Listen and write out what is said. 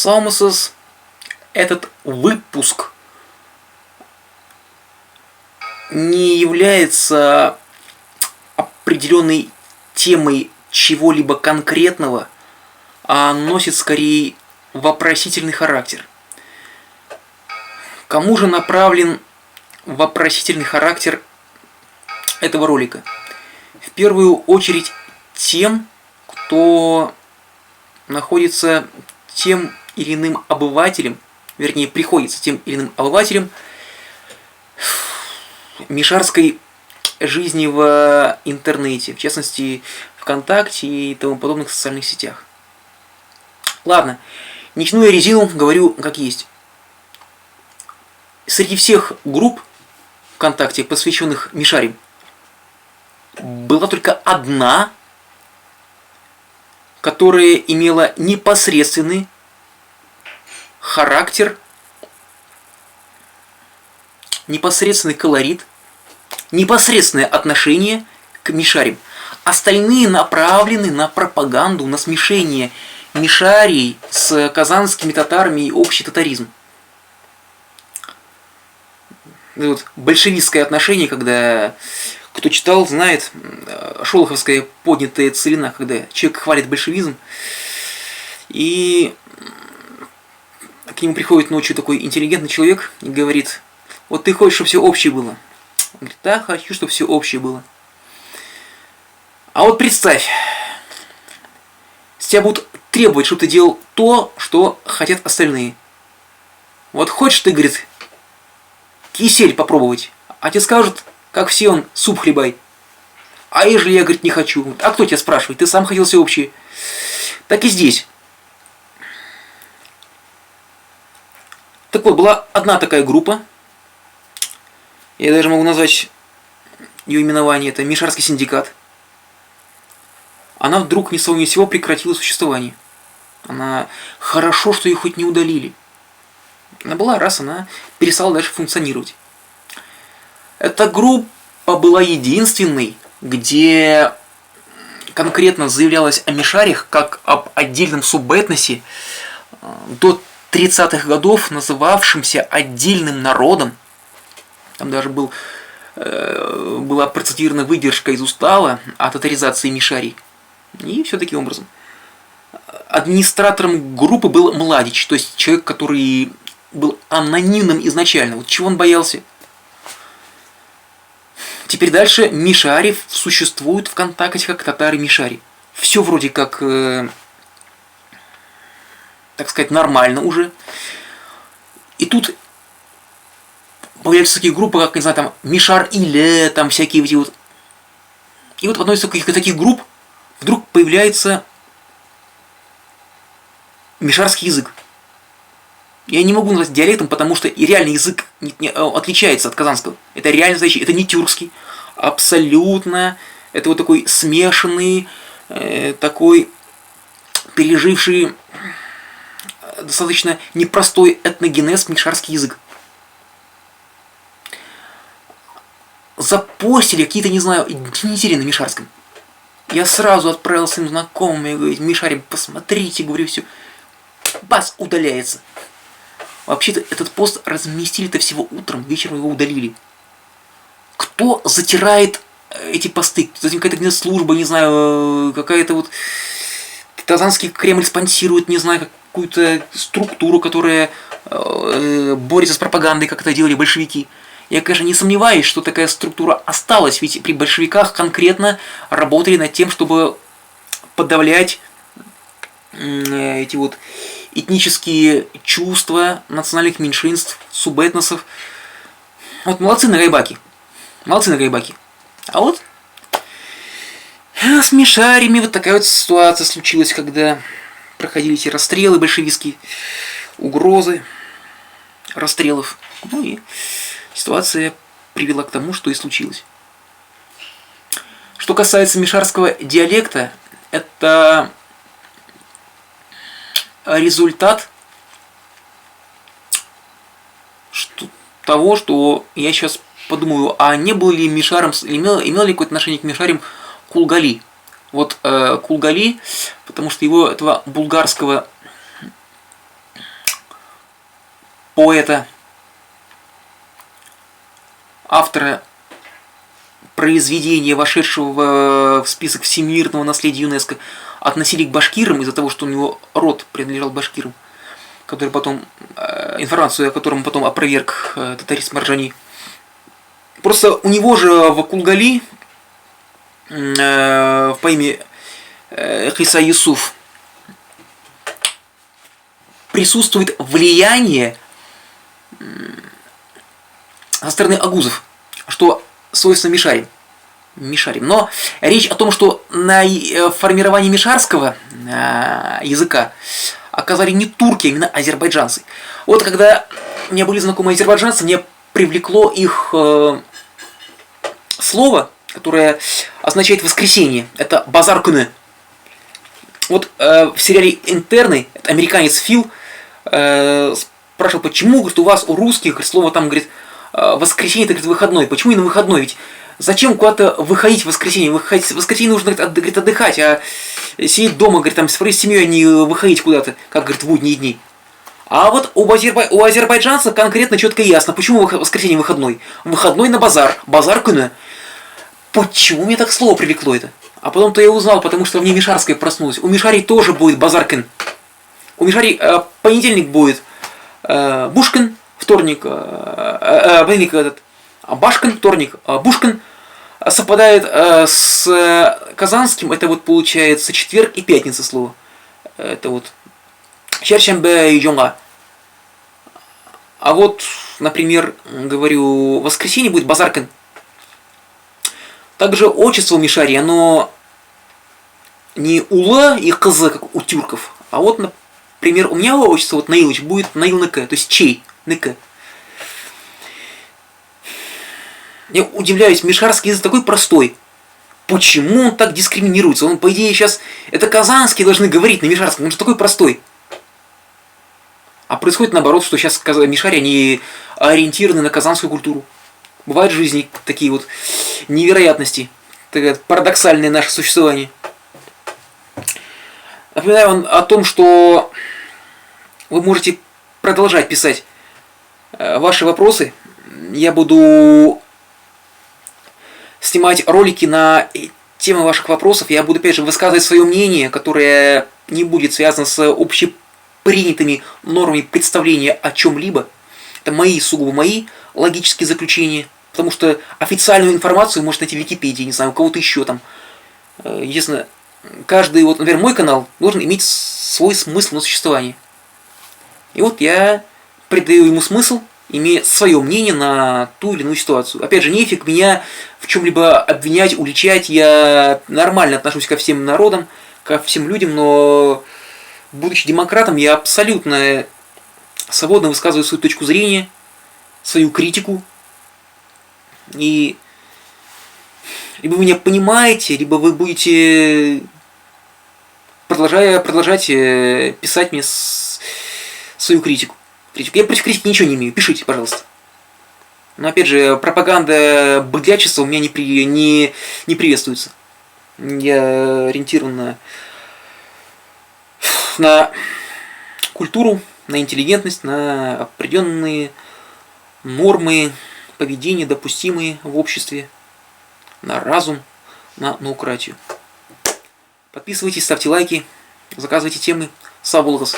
Самосос, этот выпуск не является определенной темой чего-либо конкретного, а носит скорее вопросительный характер. Кому же направлен вопросительный характер этого ролика? В первую очередь тем, кто находится тем или иным обывателем, вернее, приходится тем или иным обывателем мишарской жизни в интернете, в частности, ВКонтакте и тому подобных социальных сетях. Ладно, не тяну я резину, говорю как есть. Среди всех групп ВКонтакте, посвященных Мишаре, была только одна, которая имела непосредственный характер, непосредственный колорит, непосредственное отношение к Мишаре. Остальные направлены на пропаганду, на смешение Мишарий с казанскими татарами и общий татаризм. Вот большевистское отношение, когда кто читал, знает, шолоховская поднятая целина, когда человек хвалит большевизм, и к нему приходит ночью такой интеллигентный человек и говорит: вот ты хочешь, чтобы все общее было? Он говорит: да, хочу, чтобы все общее было. А вот представь, с тебя будут требовать, чтобы ты делал то, что хотят остальные. Вот хочешь ты, говорит, кисель попробовать, а тебе скажут, как все, он суп хлебай. А ежели я, говорит, не хочу? А кто тебя спрашивает? Ты сам хотел все общее. Так и здесь. Так вот, была одна такая группа. Я даже могу назвать ее именование. Это Мишарский синдикат. Она вдруг ни с того ни с сего прекратила существование. Она хорошо, что ее хоть не удалили. Она была, раз она перестала дальше функционировать. Эта группа была единственной, где конкретно заявлялось о Мишарях как об отдельном субэтносе, до 30-х годов называвшимся отдельным народом. Там даже была процитирована выдержка из устава о татаризации Мишарий. И все таким образом. Администратором группы был Младич, то есть человек, который был анонимным изначально. Вот чего он боялся? Теперь дальше Мишари существует ВКонтакте как татары Мишари. Все вроде как, так сказать, нормально уже. И тут появляются такие группы, как, не знаю, там Мишар Иле, там всякие эти вот. И вот в одной из таких групп вдруг появляется мишарский язык. Я не могу назвать диалектом, потому что и реальный язык отличается от казанского. Это реально настоящий, это не тюркский. Абсолютно. Это вот такой смешанный, такой переживший достаточно непростой этногенез мишарский язык. Запостили какие-то, не знаю, недели на мишарском. Я сразу отправил своим знакомым, я говорю: Мишари, посмотрите, говорю, все. Бас, удаляется. Вообще-то этот пост разместили-то всего утром, вечером его удалили. Кто затирает эти посты? Затем какая-то служба, не знаю, какая-то вот Казанский Кремль спонсирует, не знаю, какую-то структуру, которая борется с пропагандой, как это делали большевики. Я, конечно, не сомневаюсь, что такая структура осталась, ведь при большевиках конкретно работали над тем, чтобы подавлять эти вот этнические чувства национальных меньшинств, субэтносов. Вот молодцы нагайбаки. Молодцы нагайбаки. А вот с Мишарями вот такая вот ситуация случилась, когда проходили эти расстрелы большевистские, угрозы расстрелов. Ну и ситуация привела к тому, что и случилось. Что касается мишарского диалекта, это результат того, что я сейчас подумаю, а не был ли Мишаром, имел ли какое-то отношение к Мишарям Кулгали. Вот Кулгали, потому что его этого булгарского поэта, автора произведения, вошедшего в список всемирного наследия ЮНЕСКО, относили к башкирам из-за того, что у него род принадлежал башкирам, который потом, информацию о котором потом опроверг татарист Маржани. Просто у него же в Кулгали, в поэме Хиса Юсуф, присутствует влияние со стороны агузов, что свойственно мишарим. Но речь о том, что на формировании мишарского языка оказали не турки, а именно азербайджанцы. Вот когда у меня были знакомые азербайджанцы, мне привлекло их слово, которое означает воскресенье. Это базар күні. Вот в сериале «Интерны» американец Фил спрашивал, почему, говорит, у вас, у русских, говорит, слово там, говорит, воскресенье, это, говорит, выходной. Почему именно выходной? Ведь зачем куда-то выходить в воскресенье? В воскресенье нужно, говорит, отдыхать, а сидеть дома, говорит, там, с семьей, а не выходить куда-то, как, говорит, в будние дни. А вот у азербайджанцев конкретно четко и ясно, почему воскресенье выходной. Выходной на базар. Базар күні. Почему мне так слово привлекло это? А потом-то я узнал, потому что мне мишарское проснулось. У мишарей тоже будет базар күні. У мишарей понедельник будет Бушкин, вторник, понедельник этот, Башкин, вторник, Бушкин. Совпадает с казанским, это вот получается четверг и пятница слово. Это вот Чаршембе и Джонга. А вот, например, говорю, в воскресенье будет базар күні. Также отчество у мишари, оно не ула и кызы, как у тюрков, а вот, например, у меня отчество, вот Наилыч, будет Наил Ныке, то есть чей, Ныке. Я удивляюсь, мишарский язык такой простой. Почему он так дискриминируется? Он, по идее, сейчас, это казанские должны говорить на мишарском, он же такой простой. А происходит наоборот, что сейчас мишари, они ориентированы на казанскую культуру. Бывают в жизни такие вот невероятности, парадоксальное наше существование. Напоминаю вам о том, что вы можете продолжать писать ваши вопросы. Я буду снимать ролики на темы ваших вопросов. Я буду, опять же, высказывать свое мнение, которое не будет связано с общепринятыми нормами представления о чем-либо. Это сугубо мои логические заключения. Потому что официальную информацию можно найти в Википедии, не знаю, у кого-то еще там. Естественно, каждый, вот, например, мой канал должен иметь свой смысл на существование. И вот я придаю ему смысл, имея свое мнение на ту или иную ситуацию. Опять же, нефиг меня в чем-либо обвинять, уличать. Я нормально отношусь ко всем народам, ко всем людям, но, будучи демократом, я абсолютно свободно высказываю свою точку зрения, свою критику. И либо вы меня понимаете, либо вы будете продолжать писать мне свою критику. Я против критики ничего не имею, пишите, пожалуйста. Но опять же, пропаганда быдлячества у меня не приветствуется. Я ориентирован на культуру, на интеллигентность, на определенные нормы поведения, допустимые в обществе, на разум, на наукратию. Подписывайтесь, ставьте лайки, заказывайте темы. Сау болыңыз.